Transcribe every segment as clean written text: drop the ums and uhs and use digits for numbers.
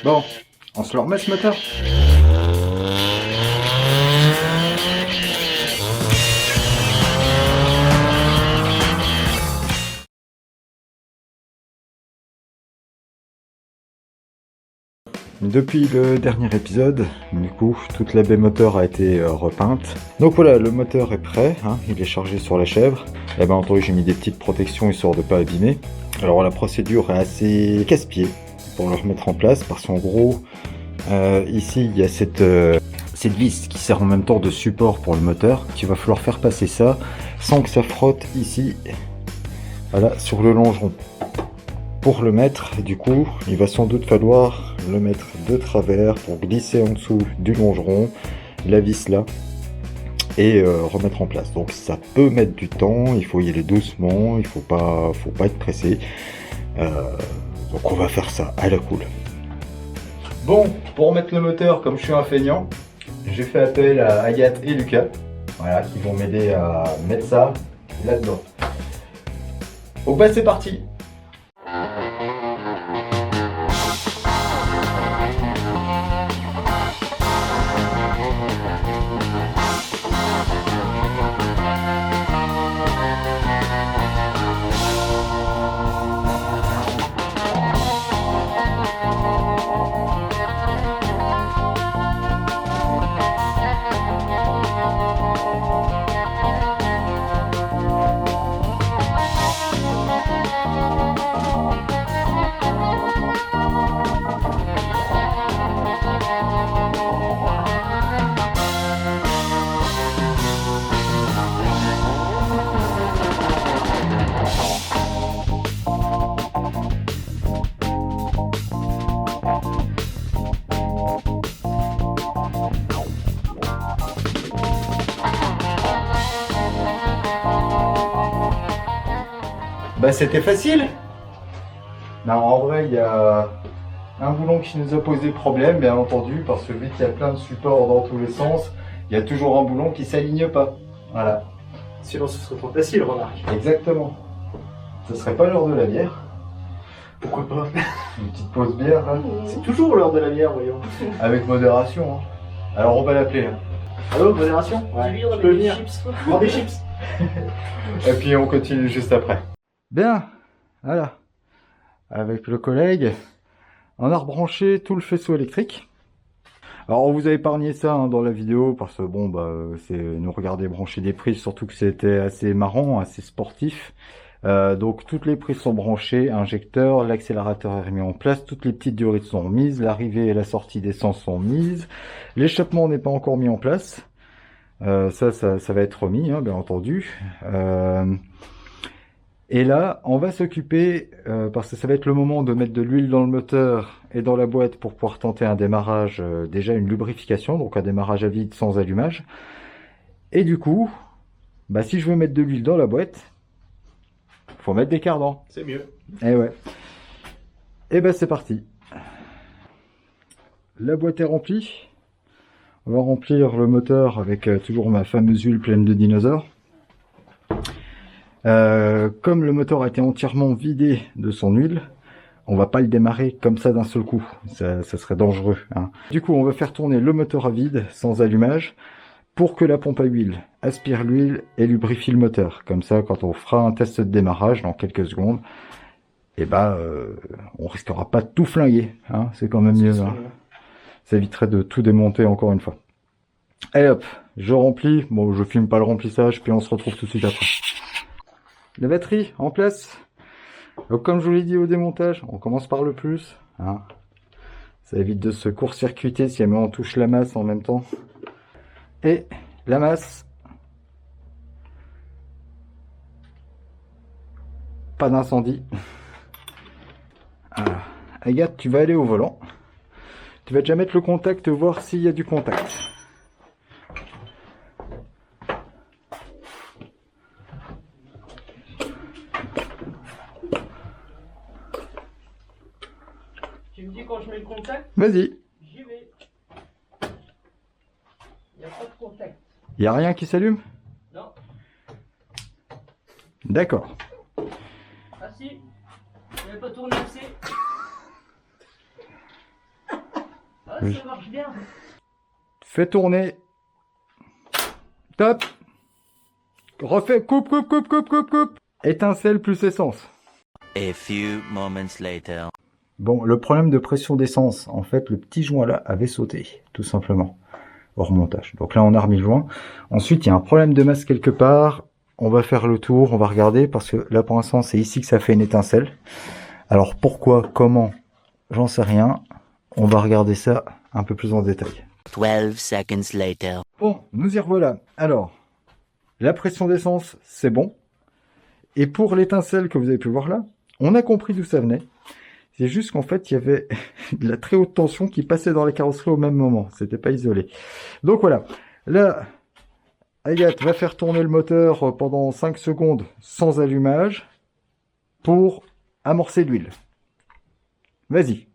Bon, on se le remet ce moteur. Depuis le dernier épisode, du coup, toute la baie moteur a été repeinte. Donc voilà, le moteur est prêt, hein, il est chargé sur la chèvre. Et bien entendu, j'ai mis des petites protections histoire de ne pas abîmer. Alors la procédure est assez casse-pied pour le remettre en place, parce qu'en gros, ici, il y a cette vis qui sert en même temps de support pour le moteur. Il va falloir faire passer ça sans que ça frotte ici, voilà, sur le longeron. Pour le mettre, du coup, il va sans doute falloir le mettre de travers pour glisser en dessous du longeron, la vis là, et remettre en place. Donc ça peut mettre du temps, il faut y aller doucement, il faut pas être pressé. Donc on va faire ça à la cool. Bon, pour remettre le moteur, comme je suis un feignant, j'ai fait appel à Agathe et Lucas, voilà, qui vont m'aider à mettre ça là-dedans. Donc bah c'est parti. Bah c'était facile. Non, en vrai, il y a un boulon qui nous a posé problème, bien entendu, parce que vu qu'il y a plein de supports dans tous les sens, il y a toujours un boulon qui s'aligne pas. Voilà. Sinon ce serait trop facile, remarque. Exactement. Ce serait pas l'heure de la bière. Pourquoi pas? Une petite pause bière, là. C'est toujours l'heure de la bière, voyons. Avec modération. Hein. Alors on va l'appeler. Hein. Allô, modération? Ouais. Je peux venir. Prends des chips. Et puis on continue juste après. Bien, voilà. Avec le collègue, on a rebranché tout le faisceau électrique. Alors on vous a épargné ça hein, dans la vidéo parce que bon bah c'est nous regarder brancher des prises, surtout que c'était assez marrant, assez sportif. Donc toutes les prises sont branchées, injecteur, l'accélérateur est remis en place, toutes les petites durites sont mises, l'arrivée et la sortie d'essence sont mises, l'échappement n'est pas encore mis en place. Ça va être remis, hein, bien entendu. Et là, on va s'occuper, parce que ça va être le moment de mettre de l'huile dans le moteur et dans la boîte pour pouvoir tenter un démarrage, déjà une lubrification, donc un démarrage à vide sans allumage. Et du coup, bah, si je veux mettre de l'huile dans la boîte, faut mettre des cardans. C'est mieux. Et ouais. Et ben c'est parti. La boîte est remplie. On va remplir le moteur avec toujours ma fameuse huile pleine de dinosaures. Comme le moteur a été entièrement vidé de son huile, on va pas le démarrer comme ça d'un seul coup, ça serait dangereux. Hein. Du coup, on va faire tourner le moteur à vide, sans allumage, pour que la pompe à huile aspire l'huile et lubrifie le moteur. Comme ça, quand on fera un test de démarrage dans quelques secondes, et ben, on risquera pas de tout flinguer. Hein. C'est quand même mieux. Hein. Ça éviterait de tout démonter encore une fois. Allez hop, je remplis. Bon, je filme pas le remplissage, puis on se retrouve tout de suite après. La batterie en place. Donc comme je vous l'ai dit au démontage, on commence par le plus. Hein. Ça évite de se court-circuiter si jamais on touche la masse en même temps. Et la masse. Pas d'incendie. Agathe, tu vas aller au volant. Tu vas déjà mettre le contact, voir s'il y a du contact. Tu me dis quand je mets le contact, Vas-y. j'y vais. Il n'y a pas de contact. Il n'y a rien qui s'allume? Non. D'accord. Ah si. Je n'avais pas tourné assez. Ouais, ça marche bien. Fais tourner. Top. Refais, coupe. Étincelle plus essence. A few moments later. Bon, le problème de pression d'essence, en fait, le petit joint là avait sauté, tout simplement, au remontage. Donc là, on a remis le joint. Ensuite, il y a un problème de masse quelque part. On va faire le tour, on va regarder, parce que là, pour l'instant, c'est ici que ça fait une étincelle. Alors, pourquoi, comment, j'en sais rien. On va regarder ça un peu plus en détail. 12 seconds later. Bon, nous y revoilà. Alors, la pression d'essence, c'est bon. Et pour l'étincelle que vous avez pu voir là, on a compris d'où ça venait. C'est juste qu'en fait, il y avait de la très haute tension qui passait dans la carrosserie au même moment. C'était pas isolé. Donc voilà. Là, Agathe va faire tourner le moteur pendant 5 secondes sans allumage pour amorcer l'huile. Vas-y.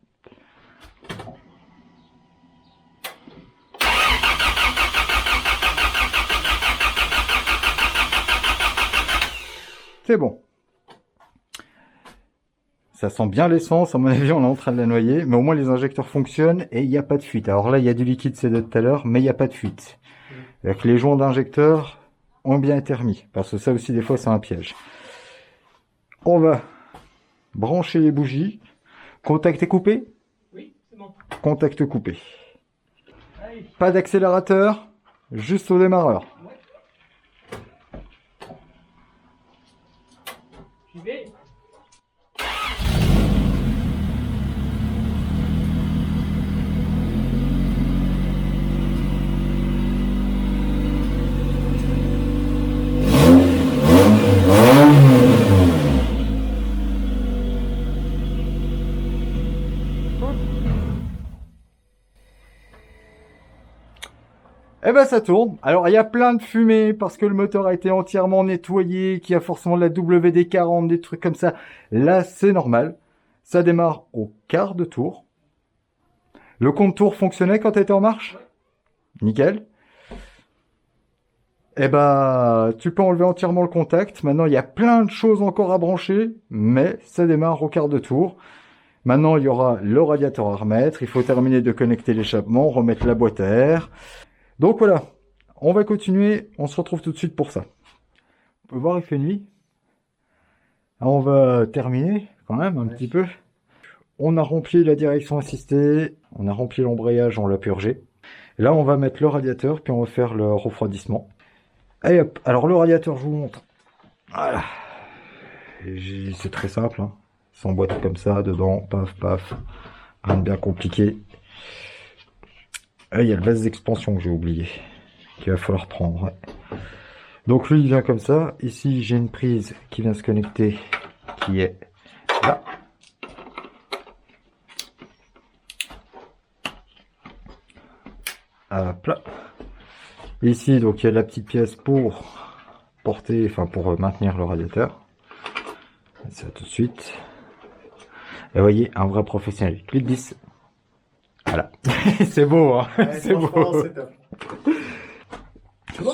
C'est bon. Ça sent bien l'essence, à mon avis on est en train de la noyer, mais au moins les injecteurs fonctionnent et il n'y a pas de fuite. Alors là il y a du liquide, c'est de tout à l'heure, mais il n'y a pas de fuite. Donc les joints d'injecteurs ont bien été remis, parce que ça aussi des fois c'est un piège. On va brancher les bougies. Contact est coupé? Oui, c'est bon. Contact coupé. Allez. Pas d'accélérateur, juste au démarreur. J'y vais. Eh ben ça tourne. Alors il y a plein de fumée parce que le moteur a été entièrement nettoyé, qu'il y a forcément de la WD-40, des trucs comme ça. Là c'est normal. Ça démarre au quart de tour. Le compte tour fonctionnait quand tu étais en marche? Nickel. Eh ben tu peux enlever entièrement le contact. Maintenant il y a plein de choses encore à brancher, mais ça démarre au quart de tour. Maintenant il y aura le radiateur à remettre. Il faut terminer de connecter l'échappement, remettre la boîte à air. Donc voilà, on va continuer, on se retrouve tout de suite pour ça. On peut voir, il fait nuit. Alors on va terminer quand même un petit peu. On a rempli la direction assistée, on a rempli l'embrayage, on l'a purgé. Là on va mettre le radiateur, puis on va faire le refroidissement. Allez hop, alors le radiateur je vous montre. Voilà. C'est très simple, hein. Il s'emboîte comme ça, dedans, paf paf. Rien de bien compliqué. Ah, il y a le vase d'expansion que j'ai oublié, qu'il va falloir prendre. Ouais. Donc lui il vient comme ça. Ici j'ai une prise qui vient se connecter, qui est là. Hop là. Ici donc il y a la petite pièce pour porter, enfin pour maintenir le radiateur. Ça tout de suite. Et vous voyez, un vrai professionnel. Clé de 10. Voilà. C'est beau, hein. Ouais, c'est beau. c'est top.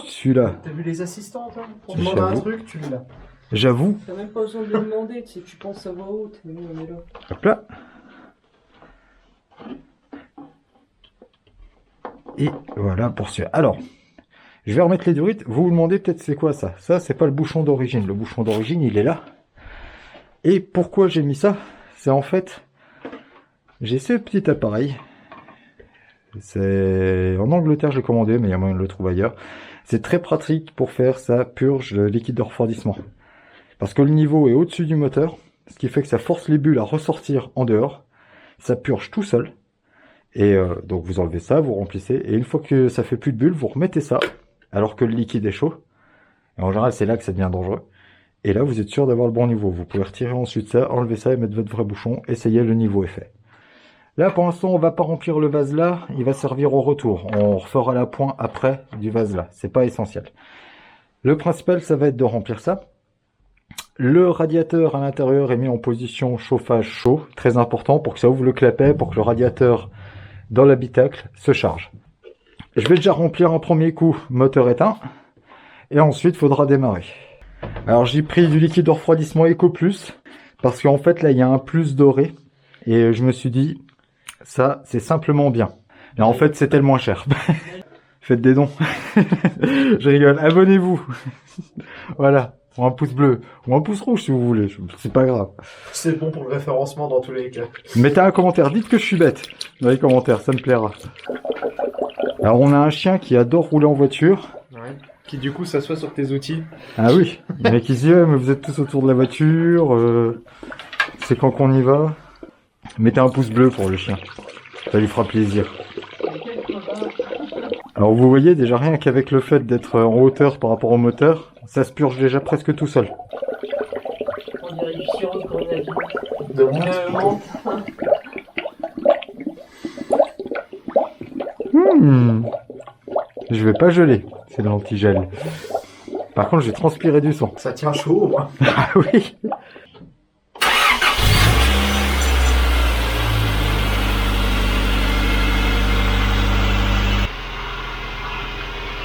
Celui-là, T'as vu les assistants, toi? Tu demandes un truc, tu l'as. j'avoue. T'as même pas besoin de le demander, tu sais, tu penses à voix haute, mais nous on est là. Hop là. Et voilà pour celui-là. Alors, je vais remettre les durites. Vous vous demandez peut-être c'est quoi ça? Ça, c'est pas le bouchon d'origine. Le bouchon d'origine, il est là. Et pourquoi j'ai mis ça? C'est en fait, j'ai ce petit appareil. C'est en Angleterre, j'ai commandé, mais il y a moyen de le trouver ailleurs. C'est très pratique pour faire sa purge de liquide de refroidissement. Parce que le niveau est au-dessus du moteur, ce qui fait que ça force les bulles à ressortir en dehors. Ça purge tout seul. Et donc vous enlevez ça, vous remplissez, et une fois que ça fait plus de bulles, vous remettez ça, alors que le liquide est chaud. Et en général, c'est là que ça devient dangereux. Et là, vous êtes sûr d'avoir le bon niveau. Vous pouvez retirer ensuite ça, enlever ça et mettre votre vrai bouchon. Essayez, le niveau est fait. Là, pour l'instant, on va pas remplir le vase là. Il va servir au retour. On refera la pointe après du vase là. C'est pas essentiel. Le principal, ça va être de remplir ça. Le radiateur à l'intérieur est mis en position chauffage chaud. Très important pour que ça ouvre le clapet, pour que le radiateur dans l'habitacle se charge. Je vais déjà remplir un premier coup moteur éteint. Et ensuite, il faudra démarrer. Alors, j'ai pris du liquide de refroidissement Eco Plus. Parce qu'en fait, là, il y a un plus doré. Et je me suis dit, ça, c'est simplement bien. Et en fait, c'était le moins cher. Faites des dons. Je rigole. Abonnez-vous. Voilà. Ou un pouce bleu. Ou un pouce rouge si vous voulez. C'est pas grave. C'est bon pour le référencement dans tous les cas. Mettez un commentaire. Dites que je suis bête. Dans les commentaires. Ça me plaira. Alors, on a un chien qui adore rouler en voiture. Ouais. Qui du coup s'assoit sur tes outils. Ah oui. Le mec, il se dit, ouais, mais vous êtes tous autour de la voiture. C'est quand qu'on y va. Mettez un pouce bleu pour le chien. Ça lui fera plaisir. Alors vous voyez déjà rien qu'avec le fait d'être en hauteur par rapport au moteur, ça se purge déjà presque tout seul. On dirait du sirop de grenadine. De monte. Je vais pas geler, c'est de l'antigel. Par contre, j'ai transpiré du sang. Ça tient chaud, hein. Ah oui.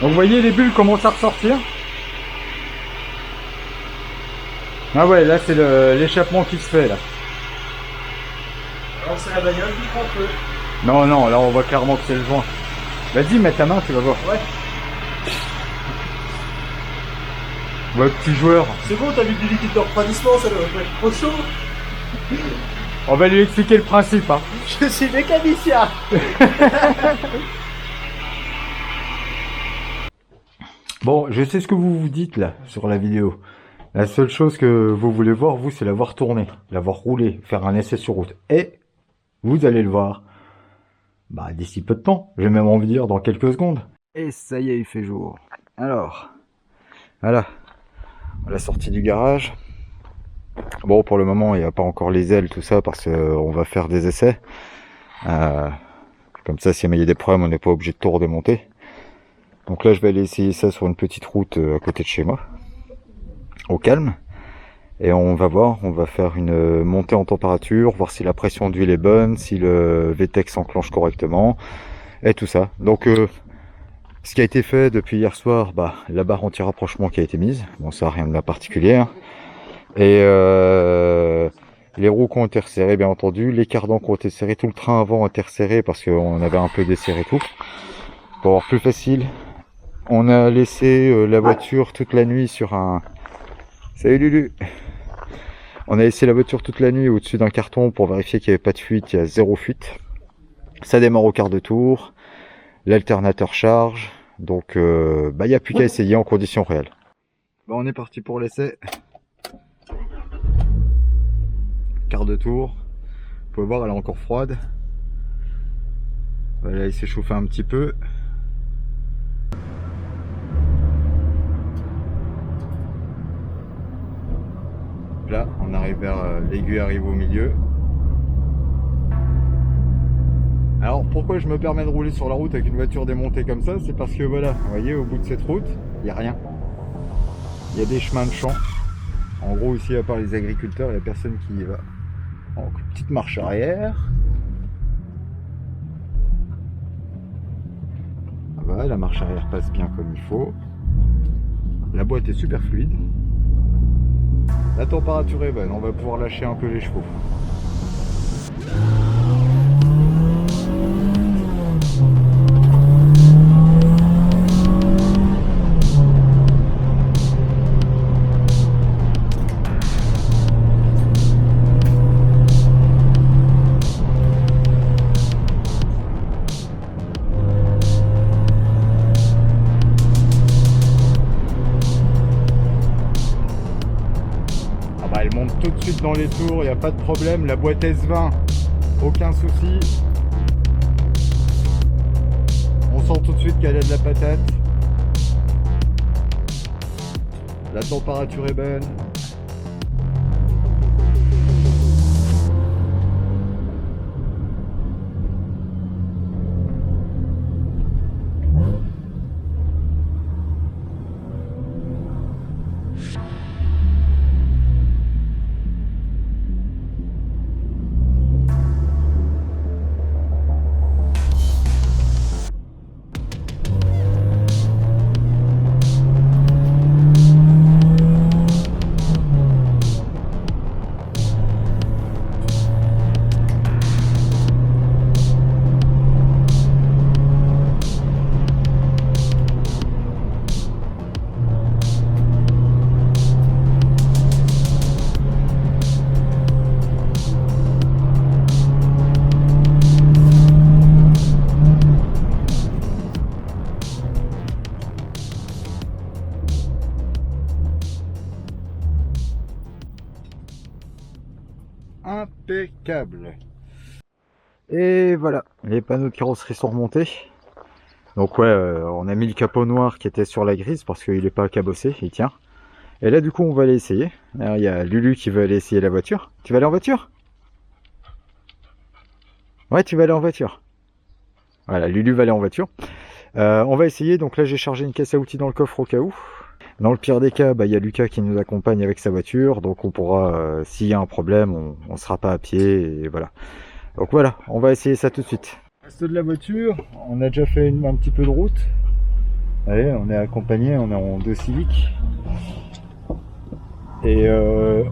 Donc vous voyez les bulles commencent à ressortir. Ah ouais, là c'est l'échappement qui se fait là. Alors c'est la bagnole qui prend feu. Non, non, là on voit clairement que c'est le joint. Vas-y, mets ta main, tu vas voir. Ouais. Ouais, petit joueur. C'est bon, t'as vu du liquide de refroidissement, ça doit être trop chaud. On va lui expliquer le principe, hein. Je suis mécanicien. Bon, je sais ce que vous vous dites là, sur la vidéo. La seule chose que vous voulez voir, vous, c'est la voir tourner, la voir rouler, faire un essai sur route. Et vous allez le voir, bah, d'ici peu de temps. J'ai même envie de dire dans quelques secondes. Et ça y est, il fait jour. Alors, voilà, à la sortie du garage. Bon, pour le moment, il n'y a pas encore les ailes, tout ça, parce qu'on va faire des essais. Comme ça, si il y a des problèmes, on n'est pas obligé de tout redémonter. Donc là, je vais aller essayer ça sur une petite route à côté de chez moi, au calme. Et on va voir, on va faire une montée en température, voir si la pression d'huile est bonne, si le VTEC s'enclenche correctement, et tout ça. Donc, ce qui a été fait depuis hier soir, bah, la barre anti-rapprochement qui a été mise. Bon, ça, rien de particulier. Hein. Et les roues qui ont été resserrées, bien entendu. Les cardans qui ont été serrés, tout le train avant a été resserré parce qu'on avait un peu desserré tout. Pour avoir plus facile. On a laissé la voiture toute la nuit sur un... Salut Lulu. On a laissé la voiture toute la nuit au-dessus d'un carton pour vérifier qu'il n'y avait pas de fuite. Il y a 0 fuite. Ça démarre au quart de tour. L'alternateur charge. Donc, bah, il n'y a plus qu'à essayer en conditions réelles. Bah, on est parti pour l'essai. Quart de tour. Vous pouvez voir, elle est encore froide. Voilà, il s'est chauffé un petit peu. Là, on arrive vers l'aiguille, arrive au milieu. Alors pourquoi je me permets de rouler sur la route avec une voiture démontée comme ça? C'est parce que voilà, vous voyez, au bout de cette route, il n'y a rien. Il y a des chemins de champs. En gros, ici, à part les agriculteurs, il n'y a personne qui y va. Donc, petite marche arrière. Voilà, la marche arrière passe bien comme il faut. La boîte est super fluide. La température est bonne, on va pouvoir lâcher un peu les chevaux. Elle monte tout de suite dans les tours, il n'y a pas de problème. La boîte S20, aucun souci. On sent tout de suite qu'elle a de la patate. La température est bonne. câble. Et voilà, les panneaux de carrosserie sont remontés. Donc ouais, on a mis le capot noir qui était sur la grise parce qu'il n'est pas cabossé, il tient. Et là du coup on va aller essayer. Alors il y a Lulu qui veut aller essayer la voiture. Tu vas aller en voiture? Ouais, tu vas aller en voiture. Voilà, Lulu va aller en voiture. On va essayer, donc là j'ai chargé une caisse à outils dans le coffre au cas où. Dans le pire des cas, il y a Lucas qui nous accompagne avec sa voiture, donc on pourra, s'il y a un problème, on ne sera pas à pied, et voilà. Donc voilà, on va essayer ça tout de suite. Reste de la voiture, on a déjà fait un petit peu de route. Allez, on est accompagné, on est en 2 Civic. Et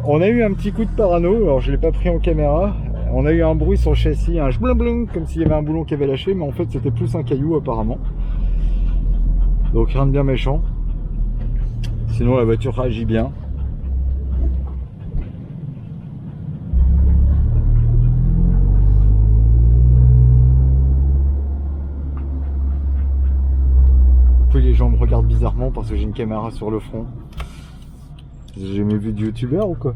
on a eu un petit coup de parano, alors je ne l'ai pas pris en caméra. On a eu un bruit sur le châssis, un blum comme s'il y avait un boulon qui avait lâché, mais en fait c'était plus un caillou apparemment. Donc rien de bien méchant. Sinon la voiture réagit bien. Les gens me regardent bizarrement parce que j'ai une caméra sur le front. J'ai jamais vu de youtubeur ou quoi?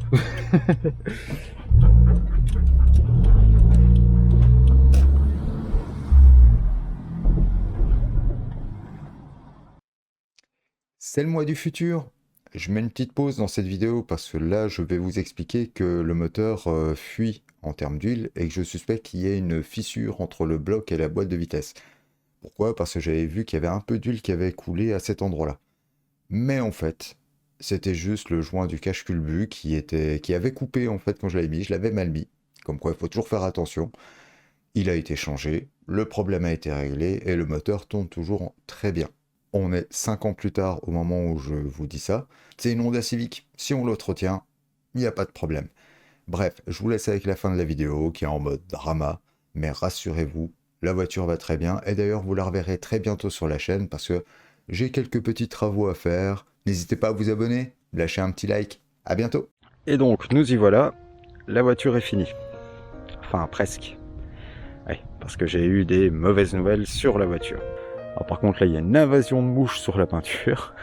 C'est le mois du futur. Je mets une petite pause dans cette vidéo parce que là je vais vous expliquer que le moteur fuit en termes d'huile et que je suspecte qu'il y ait une fissure entre le bloc et la boîte de vitesse. Pourquoi? Parce que j'avais vu qu'il y avait un peu d'huile qui avait coulé à cet endroit-là. Mais en fait, c'était juste le joint du cache-culbut qui avait coupé en fait quand je l'avais mis. Je l'avais mal mis. Comme quoi, il faut toujours faire attention. Il a été changé, le problème a été réglé et le moteur tourne toujours très bien. On est 5 ans plus tard au moment où je vous dis ça. C'est une Honda Civic. Si on l'entretient, il n'y a pas de problème. Bref, je vous laisse avec la fin de la vidéo qui est en mode drama. Mais rassurez-vous, la voiture va très bien. Et d'ailleurs, vous la reverrez très bientôt sur la chaîne parce que j'ai quelques petits travaux à faire. N'hésitez pas à vous abonner, lâcher un petit like. À bientôt. Et donc, nous y voilà. La voiture est finie. Enfin, presque. Ouais, parce que j'ai eu des mauvaises nouvelles sur la voiture. Alors par contre là il y a une invasion de mouches sur la peinture.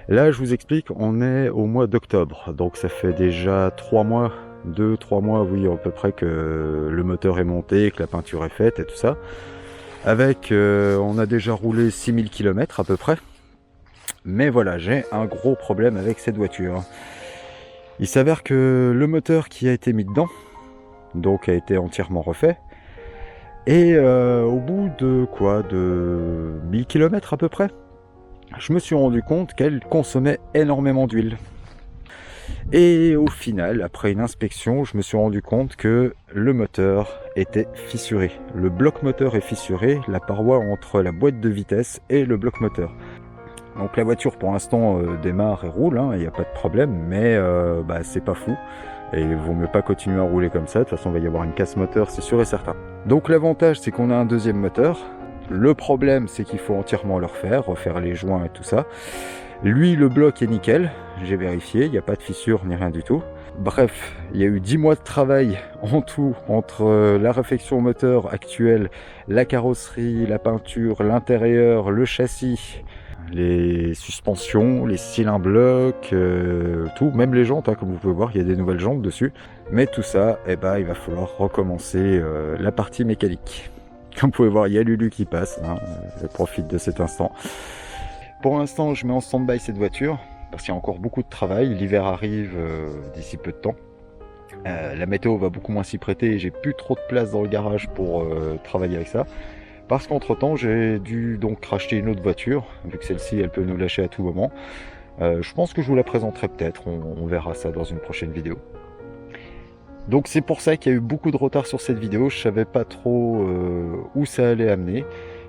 Là je vous explique, on est au mois d'octobre, donc ça fait déjà 3 mois, 2-3 mois oui à peu près que le moteur est monté, que la peinture est faite et tout ça. Avec, on a déjà roulé 6000 km à peu près. Mais voilà, j'ai un gros problème avec cette voiture. Il s'avère que le moteur qui a été mis dedans, donc a été entièrement refait. Et au bout de quoi, de 1000 km à peu près, je me suis rendu compte qu'elle consommait énormément d'huile. Et au final, après une inspection, je me suis rendu compte que le moteur était fissuré. Le bloc moteur est fissuré, la paroi entre la boîte de vitesse et le bloc moteur. Donc la voiture pour l'instant démarre et roule, il n'y a pas de problème, mais c'est pas fou. Et il vaut mieux pas continuer à rouler comme ça, de toute façon il va y avoir une casse moteur, c'est sûr et certain. Donc l'avantage c'est qu'on a un deuxième moteur, le problème c'est qu'il faut entièrement le refaire les joints et tout ça. Lui le bloc est nickel, j'ai vérifié, il n'y a pas de fissure ni rien du tout. Bref, il y a eu 10 mois de travail en tout entre la réfection moteur actuelle, la carrosserie, la peinture, l'intérieur, le châssis, les suspensions, les cylindres blocs, tout, même les jantes, comme vous pouvez voir, il y a des nouvelles jantes dessus. Mais tout ça, il va falloir recommencer la partie mécanique. Comme vous pouvez voir, il y a Lulu qui passe, je profite de cet instant. Pour l'instant, je mets en stand-by cette voiture, parce qu'il y a encore beaucoup de travail. L'hiver arrive d'ici peu de temps. La météo va beaucoup moins s'y prêter et j'ai plus trop de place dans le garage pour travailler avec ça. Parce qu'entre temps j'ai dû donc racheter une autre voiture, vu que celle-ci elle peut nous lâcher à tout moment. Je pense que je vous la présenterai peut-être, on verra ça dans une prochaine vidéo. Donc c'est pour ça qu'il y a eu beaucoup de retard sur cette vidéo, je savais pas trop où ça allait amener.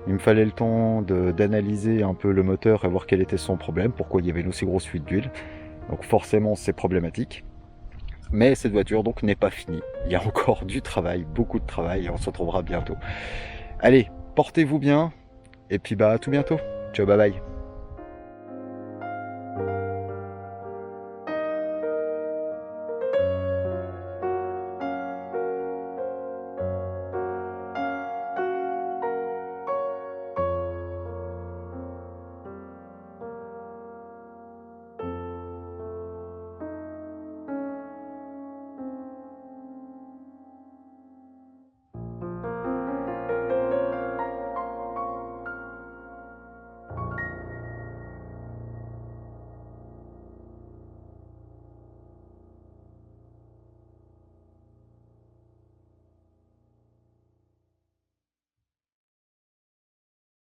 Il me fallait le temps d'analyser un peu le moteur et voir quel était son problème, pourquoi il y avait une aussi grosse fuite d'huile. Donc forcément c'est problématique. Mais cette voiture donc n'est pas finie, il y a encore du travail, beaucoup de travail et on se retrouvera bientôt. Allez, portez-vous bien, et puis à tout bientôt. Ciao, bye bye.